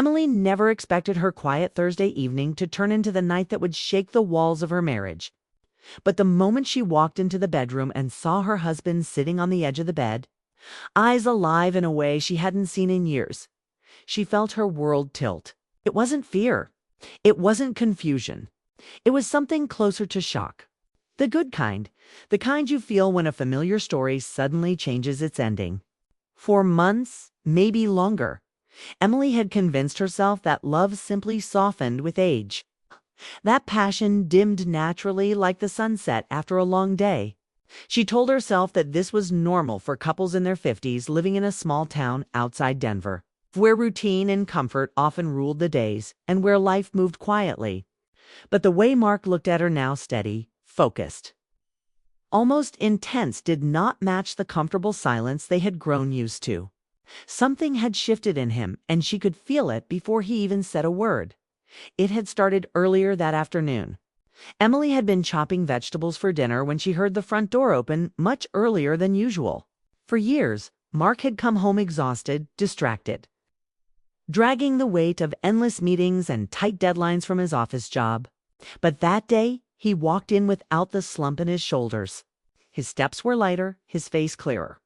Emily never expected her quiet Thursday evening to turn into the night that would shake the walls of her marriage. But the moment she walked into the bedroom and saw her husband sitting on the edge of the bed, eyes alive in a way she hadn't seen in years, she felt her world tilt. It wasn't fear. It wasn't confusion. It was something closer to shock. The good kind. The kind you feel when a familiar story suddenly changes its ending. For months, maybe longer, Emily had convinced herself that love simply softened with age. That passion dimmed naturally like the sunset after a long day. She told herself that this was normal for couples in their 50s living in a small town outside Denver, where routine and comfort often ruled the days and where life moved quietly. But the way Mark looked at her now, steady, focused, almost intense, did not match the comfortable silence they had grown used to. Something had shifted in him, and she could feel it before he even said a word. It had started earlier that afternoon. Emily had been chopping vegetables for dinner when she heard the front door open much earlier than usual. For years, Mark had come home exhausted, distracted, dragging the weight of endless meetings and tight deadlines from his office job. But that day, he walked in without the slump in his shoulders. His steps were lighter, his face clearer.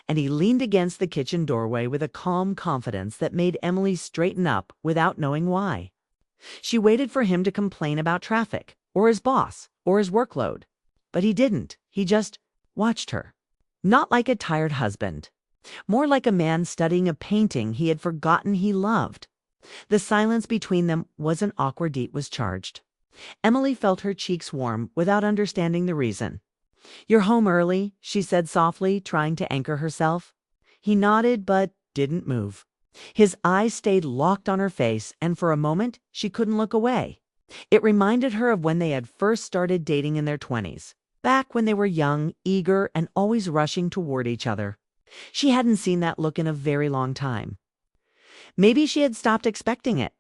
And he leaned against the kitchen doorway with a calm confidence that made Emily straighten up without knowing why. She waited for him to complain about traffic, or his boss, or his workload. But he didn't. He just watched her. Not like a tired husband. More like a man studying a painting he had forgotten he loved. The silence between them wasn't awkward, it was charged. Emily felt her cheeks warm without understanding the reason. "You're home early," she said softly, trying to anchor herself. He nodded but didn't move. His eyes stayed locked on her face, and for a moment she couldn't look away. It reminded her of when they had first started dating in their 20s, back when they were young, eager, and always rushing toward each other. She hadn't seen that look in a very long time. Maybe she had stopped expecting it.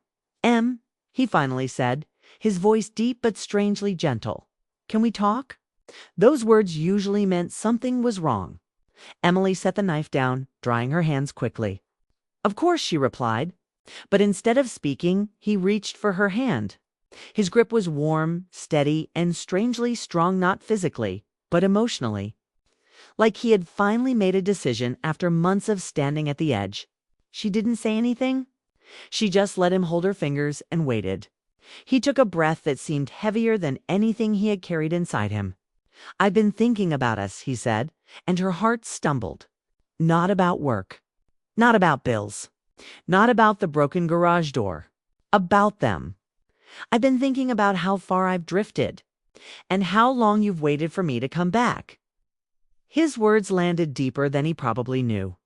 He finally said, his voice deep but strangely gentle. "Can we talk?" Those words usually meant something was wrong. Emily set the knife down, drying her hands quickly. "Of course," she replied. But instead of speaking, he reached for her hand. His grip was warm, steady, and strangely strong, not physically, but emotionally. Like he had finally made a decision after months of standing at the edge. She didn't say anything. She just let him hold her fingers and waited. He took a breath that seemed heavier than anything he had carried inside him. "I've been thinking about us," he said, and her heart stumbled. Not about work. Not about bills. Not about the broken garage door. About them. "I've been thinking about how far I've drifted, and how long you've waited for me to come back." His words landed deeper than he probably knew.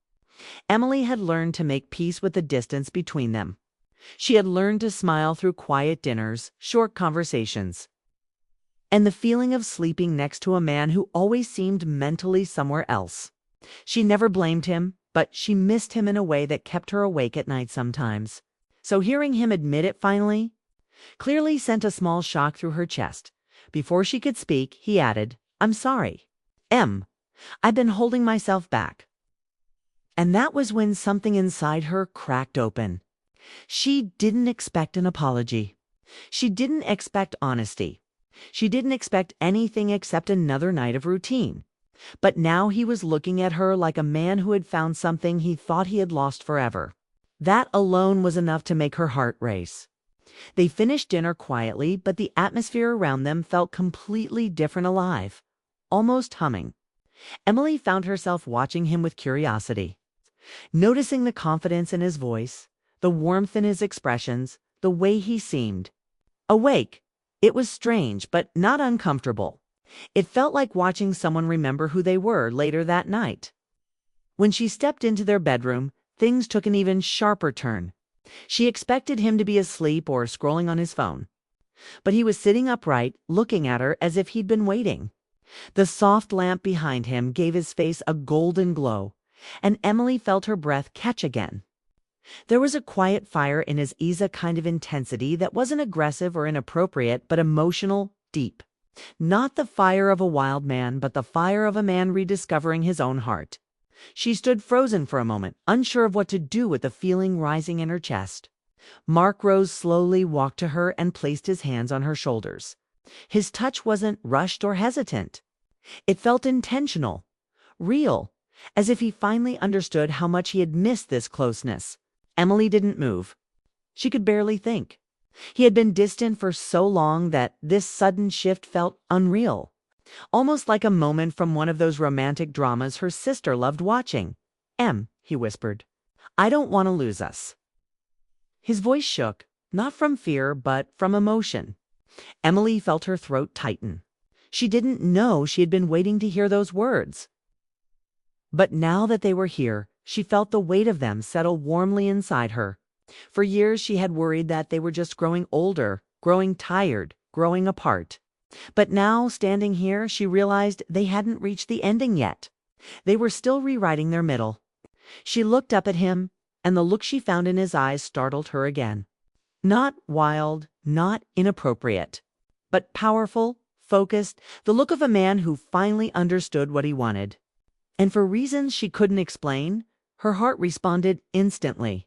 Emily had learned to make peace with the distance between them. She had learned to smile through quiet dinners, short conversations, and the feeling of sleeping next to a man who always seemed mentally somewhere else. She never blamed him, but she missed him in a way that kept her awake at night sometimes. So hearing him admit it finally, clearly sent a small shock through her chest. Before she could speak, he added, "I'm sorry. I've been holding myself back." And that was when something inside her cracked open. She didn't expect an apology. She didn't expect honesty. She didn't expect anything except another night of routine. But now he was looking at her like a man who had found something he thought he had lost forever. That alone was enough to make her heart race. They finished dinner quietly, but the atmosphere around them felt completely different, alive, almost humming. Emily found herself watching him with curiosity, noticing the confidence in his voice, the warmth in his expressions, the way he seemed awake. It was strange, but not uncomfortable. It felt like watching someone remember who they were later that night. When she stepped into their bedroom, things took an even sharper turn. She expected him to be asleep or scrolling on his phone. But he was sitting upright, looking at her as if he'd been waiting. The soft lamp behind him gave his face a golden glow, and Emily felt her breath catch again. There was a quiet fire in his eyes, a kind of intensity that wasn't aggressive or inappropriate, but emotional, deep. Not the fire of a wild man, but the fire of a man rediscovering his own heart. She stood frozen for a moment, unsure of what to do with the feeling rising in her chest. Mark rose slowly, walked to her, and placed his hands on her shoulders. His touch wasn't rushed or hesitant. It felt intentional, real, as if he finally understood how much he had missed this closeness. Emily didn't move. She could barely think. He had been distant for so long that this sudden shift felt unreal, almost like a moment from one of those romantic dramas her sister loved watching. He whispered, "I don't want to lose us." His voice shook, not from fear, but from emotion. Emily felt her throat tighten. She didn't know she had been waiting to hear those words. But now that they were here, she felt the weight of them settle warmly inside her. For years she had worried that they were just growing older, growing tired, growing apart. But now, standing here, she realized they hadn't reached the ending yet. They were still rewriting their middle. She looked up at him, and the look she found in his eyes startled her again. Not wild, not inappropriate, but powerful, focused, the look of a man who finally understood what he wanted. And for reasons she couldn't explain, her heart responded instantly.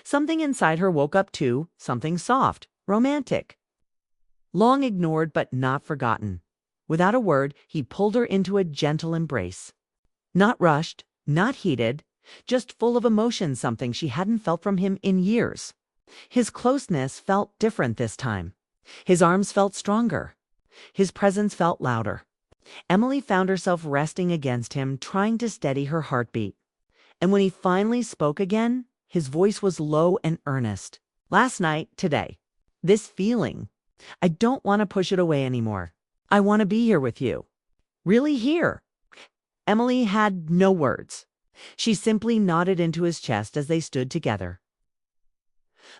Something inside her woke up too, something soft, romantic. Long ignored but not forgotten. Without a word, he pulled her into a gentle embrace. Not rushed, not heated, just full of emotion, something she hadn't felt from him in years. His closeness felt different this time. His arms felt stronger. His presence felt louder. Emily found herself resting against him, trying to steady her heartbeat. And when he finally spoke again, his voice was low and earnest. "Last night, today. This feeling. I don't want to push it away anymore. I want to be here with you. Really here." Emily had no words. She simply nodded into his chest as they stood together.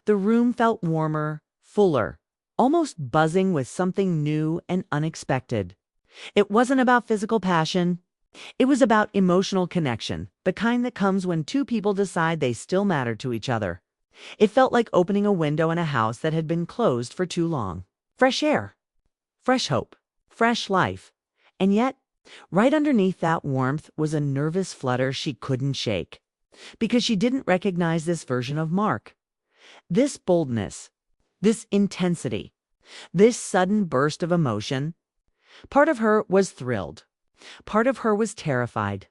The room felt warmer, fuller, almost buzzing with something new and unexpected. It wasn't about physical passion. It was about emotional connection, the kind that comes when two people decide they still matter to each other. It felt like opening a window in a house that had been closed for too long. Fresh air, fresh hope, fresh life. And yet, right underneath that warmth was a nervous flutter she couldn't shake, because she didn't recognize this version of Mark. This boldness, this intensity, this sudden burst of emotion. Part of her was thrilled. Part of her was terrified.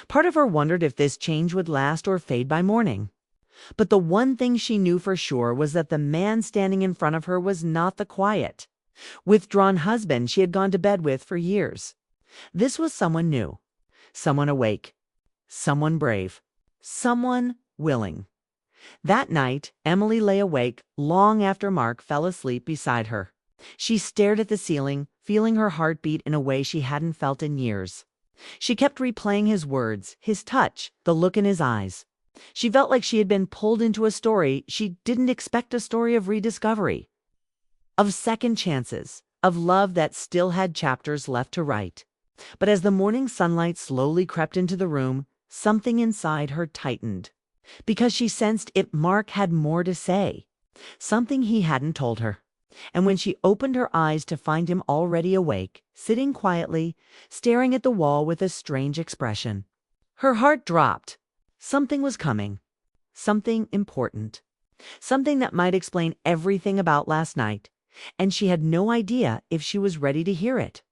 Part of her wondered if this change would last or fade by morning. But the one thing she knew for sure was that the man standing in front of her was not the quiet, withdrawn husband she had gone to bed with for years. This was someone new, someone awake, someone brave, someone willing. That night, Emily lay awake long after Mark fell asleep beside her. She stared at the ceiling, feeling her heart beat in a way she hadn't felt in years. She kept replaying his words, his touch, the look in his eyes. She felt like she had been pulled into a story she didn't expect, a story of rediscovery, of second chances, of love that still had chapters left to write. But as the morning sunlight slowly crept into the room, something inside her tightened, because she sensed Mark had more to say, something he hadn't told her. And when she opened her eyes to find him already awake, sitting quietly, staring at the wall with a strange expression, her heart dropped. Something was coming. Something important. Something that might explain everything about last night, and she had no idea if she was ready to hear it.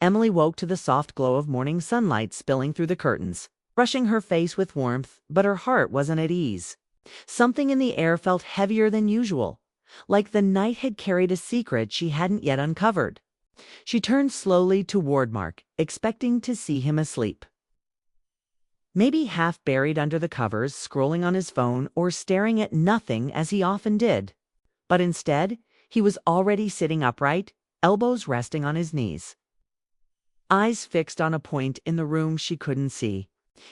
Emily woke to the soft glow of morning sunlight spilling through the curtains, brushing her face with warmth, but her heart wasn't at ease. Something in the air felt heavier than usual, like the night had carried a secret she hadn't yet uncovered. She turned slowly toward Mark, expecting to see him asleep. Maybe half buried under the covers, scrolling on his phone or staring at nothing as he often did. But instead, he was already sitting upright, elbows resting on his knees. Eyes fixed on a point in the room she couldn't see.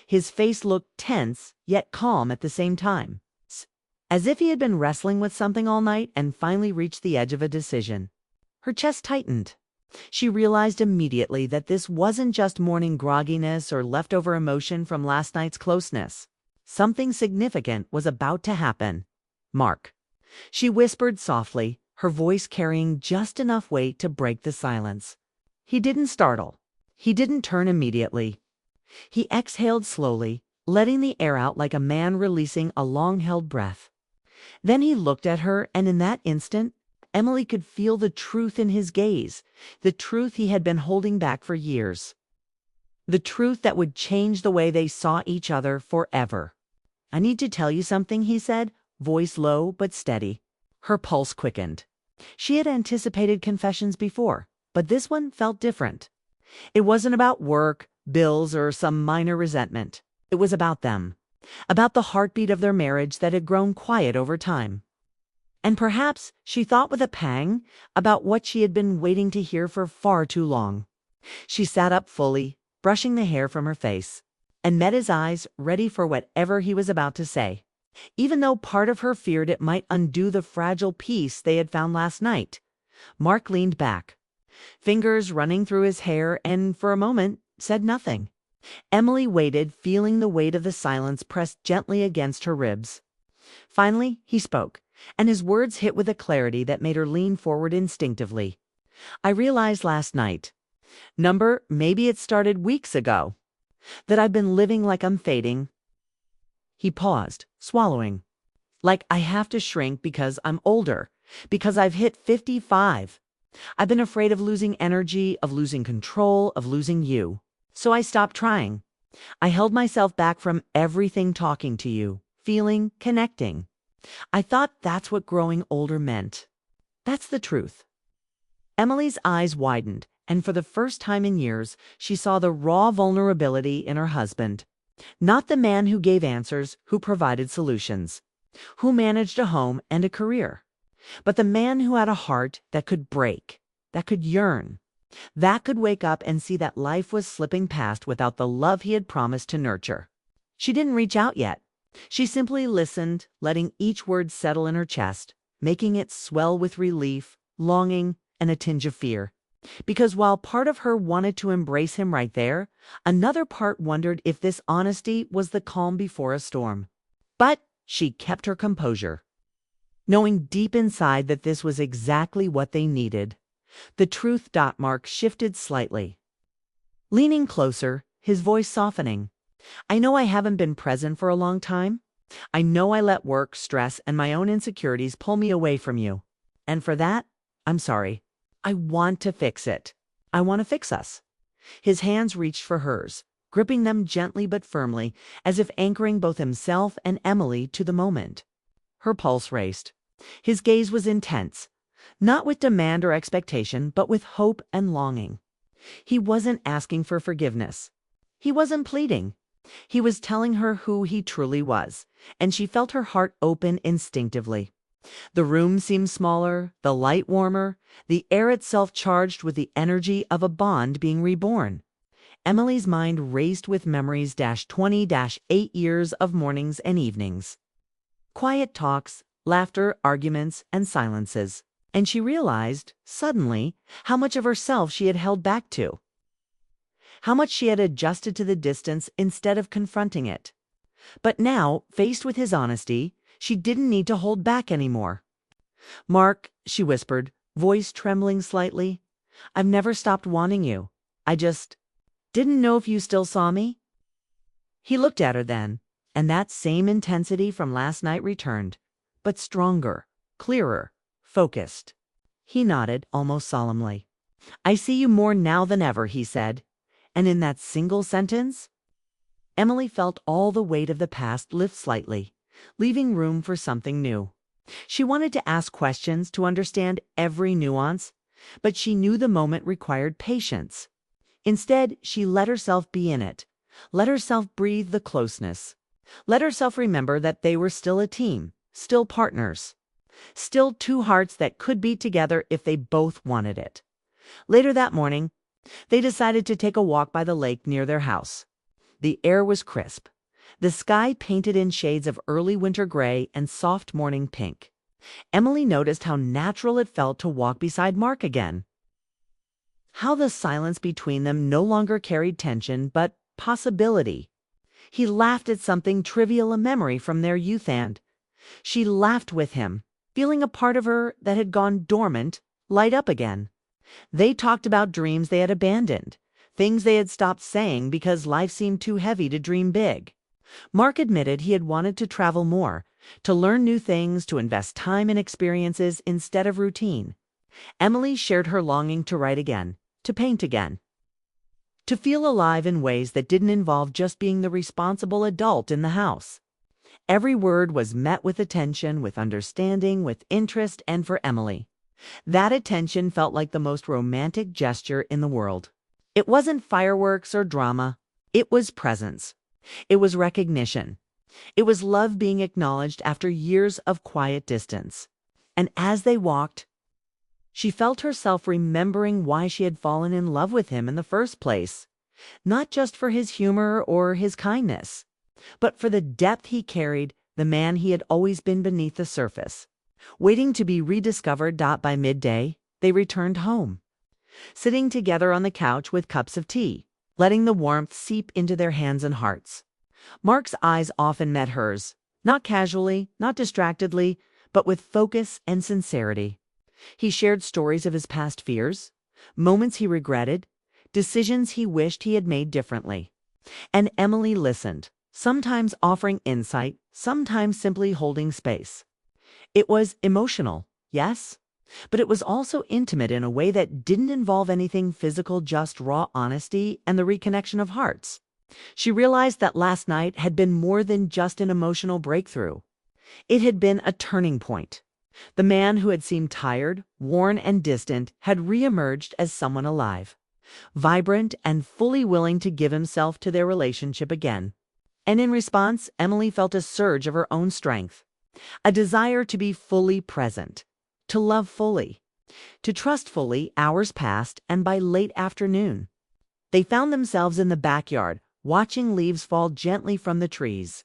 His face looked tense, yet calm at the same time, as if he had been wrestling with something all night and finally reached the edge of a decision. Her chest tightened. She realized immediately that this wasn't just morning grogginess or leftover emotion from last night's closeness. Something significant was about to happen. "Mark," she whispered softly, her voice carrying just enough weight to break the silence. He didn't startle. He didn't turn immediately. He exhaled slowly, letting the air out like a man releasing a long-held breath. Then he looked at her, and in that instant, Emily could feel the truth in his gaze, the truth he had been holding back for years. The truth that would change the way they saw each other forever. "I need to tell you something," he said, voice low but steady. Her pulse quickened. She had anticipated confessions before, but this one felt different. It wasn't about work, bills, or some minor resentment. It was about them, about the heartbeat of their marriage that had grown quiet over time. And perhaps, she thought with a pang, about what she had been waiting to hear for far too long. She sat up fully, brushing the hair from her face, and met his eyes, ready for whatever he was about to say. Even though part of her feared it might undo the fragile peace they had found last night, Mark leaned back, fingers running through his hair, and for a moment said nothing. Emily waited, feeling the weight of the silence pressed gently against her ribs. Finally, he spoke, and his words hit with a clarity that made her lean forward instinctively. "I realized last night, maybe it started weeks ago, that I've been living like I'm fading." He paused, swallowing. "Like I have to shrink because I'm older, because I've hit 55. I've been afraid of losing energy, of losing control, of losing you. So I stopped trying. I held myself back from everything, talking to you, feeling, connecting. I thought that's what growing older meant. That's the truth." Emily's eyes widened, and for the first time in years, she saw the raw vulnerability in her husband. Not the man who gave answers, who provided solutions, who managed a home and a career, but the man who had a heart that could break, that could yearn, that could wake up and see that life was slipping past without the love he had promised to nurture. She didn't reach out yet. She simply listened, letting each word settle in her chest, making it swell with relief, longing, and a tinge of fear. Because while part of her wanted to embrace him right there, another part wondered if this honesty was the calm before a storm. But she kept her composure, knowing deep inside that this was exactly what they needed. The truth. Mark shifted slightly, leaning closer, his voice softening. "I know I haven't been present for a long time. I know I let work, stress, and my own insecurities pull me away from you. And for that, I'm sorry. I want to fix it. I want to fix us." His hands reached for hers, gripping them gently but firmly, as if anchoring both himself and Emily to the moment. Her pulse raced. His gaze was intense, not with demand or expectation, but with hope and longing. He wasn't asking for forgiveness. He wasn't pleading. He was telling her who he truly was, and she felt her heart open instinctively. The room seemed smaller, the light warmer, the air itself charged with the energy of a bond being reborn. Emily's mind raced with memories 20-8 years of mornings and evenings. Quiet talks, laughter, arguments, and silences. And she realized, suddenly, how much of herself she had held back to. How much she had adjusted to the distance instead of confronting it. But now, faced with his honesty, she didn't need to hold back anymore. "Mark," she whispered, voice trembling slightly, "I've never stopped wanting you. I just didn't know if you still saw me." He looked at her then, and that same intensity from last night returned, but stronger, clearer, focused. He nodded, almost solemnly. "I see you more now than ever," he said. And in that single sentence, Emily felt all the weight of the past lift slightly, leaving room for something new. She wanted to ask questions, to understand every nuance, but she knew the moment required patience. Instead, she let herself be in it, let herself breathe the closeness, let herself remember that they were still a team, still partners, still two hearts that could beat together if they both wanted it. Later that morning, they decided to take a walk by the lake near their house. The air was crisp, the sky painted in shades of early winter gray and soft morning pink. Emily noticed how natural it felt to walk beside Mark again. How the silence between them no longer carried tension, but possibility. He laughed at something trivial, a memory from their youth, and she laughed with him, feeling a part of her that had gone dormant light up again. They talked about dreams they had abandoned, things they had stopped saying because life seemed too heavy to dream big. Mark admitted he had wanted to travel more, to learn new things, to invest time in experiences instead of routine. Emily shared her longing to write again, to paint again, to feel alive in ways that didn't involve just being the responsible adult in the house. Every word was met with attention, with understanding, with interest, and for Emily, that attention felt like the most romantic gesture in the world. It wasn't fireworks or drama. It was presence. It was recognition. It was love being acknowledged after years of quiet distance. And as they walked, she felt herself remembering why she had fallen in love with him in the first place. Not just for his humor or his kindness, but for the depth he carried, the man he had always been beneath the surface. Waiting to be rediscovered. By midday, they returned home, sitting together on the couch with cups of tea, letting the warmth seep into their hands and hearts. Mark's eyes often met hers, not casually, not distractedly, but with focus and sincerity. He shared stories of his past fears, moments he regretted, decisions he wished he had made differently. And Emily listened, sometimes offering insight, sometimes simply holding space. It was emotional, yes, but it was also intimate in a way that didn't involve anything physical, just raw honesty and the reconnection of hearts. She realized that last night had been more than just an emotional breakthrough. It had been a turning point. The man who had seemed tired, worn, and distant had reemerged as someone alive, vibrant and fully willing to give himself to their relationship again. And in response, Emily felt a surge of her own strength, a desire to be fully present, to love fully, to trust fully. Hours passed, and by late afternoon, they found themselves in the backyard, watching leaves fall gently from the trees.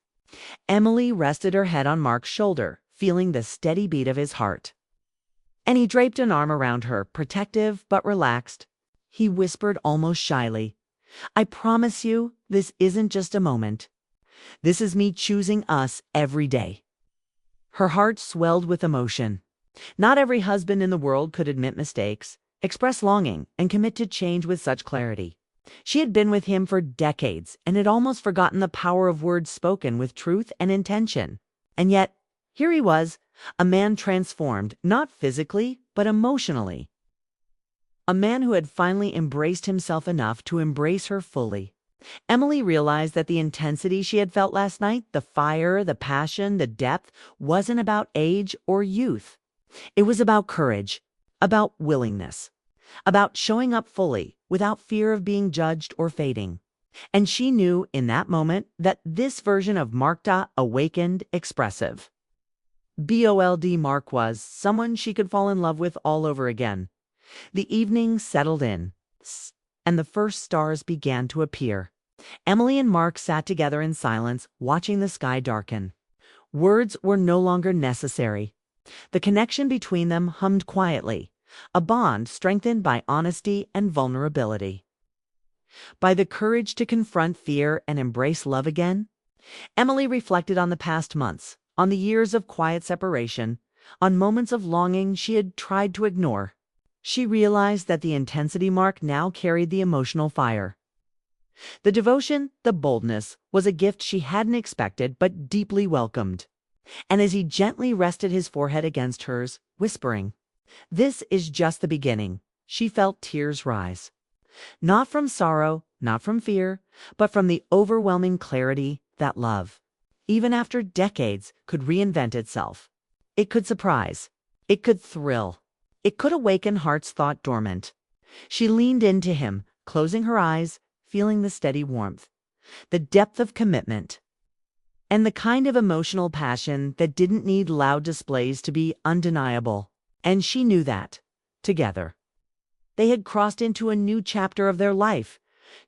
Emily rested her head on Mark's shoulder, feeling the steady beat of his heart. And he draped an arm around her, protective but relaxed. He whispered almost shyly, "I promise you, this isn't just a moment. This is me choosing us every day." Her heart swelled with emotion. Not every husband in the world could admit mistakes, express longing, and commit to change with such clarity. She had been with him for decades and had almost forgotten the power of words spoken with truth and intention. And yet, here he was, a man transformed, not physically, but emotionally. A man who had finally embraced himself enough to embrace her fully. Emily realized that the intensity she had felt last night, the fire, the passion, the depth, wasn't about age or youth. It was about courage, about willingness, about showing up fully, without fear of being judged or fading. And she knew in that moment that this version of Mark awakened, expressive. Bold Mark was someone she could fall in love with all over again. The evening settled in, and the first stars began to appear. Emily and Mark sat together in silence, watching the sky darken. Words were no longer necessary. The connection between them hummed quietly, a bond strengthened by honesty and vulnerability. By the courage to confront fear and embrace love again, Emily reflected on the past months, on the years of quiet separation, on moments of longing she had tried to ignore. She realized that the intensity Mark now carried the emotional fire. The devotion, the boldness, was a gift she hadn't expected but deeply welcomed. And as he gently rested his forehead against hers, whispering, "This is just the beginning," she felt tears rise. Not from sorrow, not from fear, but from the overwhelming clarity that love, even after decades, could reinvent itself. It could surprise. It could thrill. It could awaken hearts thought dormant. She leaned into him, closing her eyes, feeling the steady warmth, the depth of commitment, and the kind of emotional passion that didn't need loud displays to be undeniable. And she knew that, together, they had crossed into a new chapter of their life,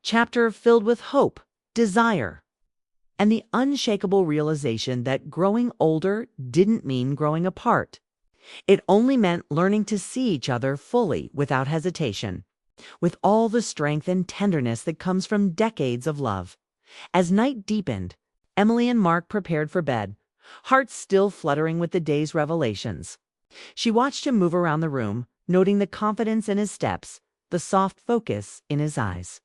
chapter filled with hope, desire, and the unshakable realization that growing older didn't mean growing apart. It only meant learning to see each other fully without hesitation, with all the strength and tenderness that comes from decades of love. As night deepened, Emily and Mark prepared for bed, hearts still fluttering with the day's revelations. She watched him move around the room, noting the confidence in his steps, the soft focus in his eyes.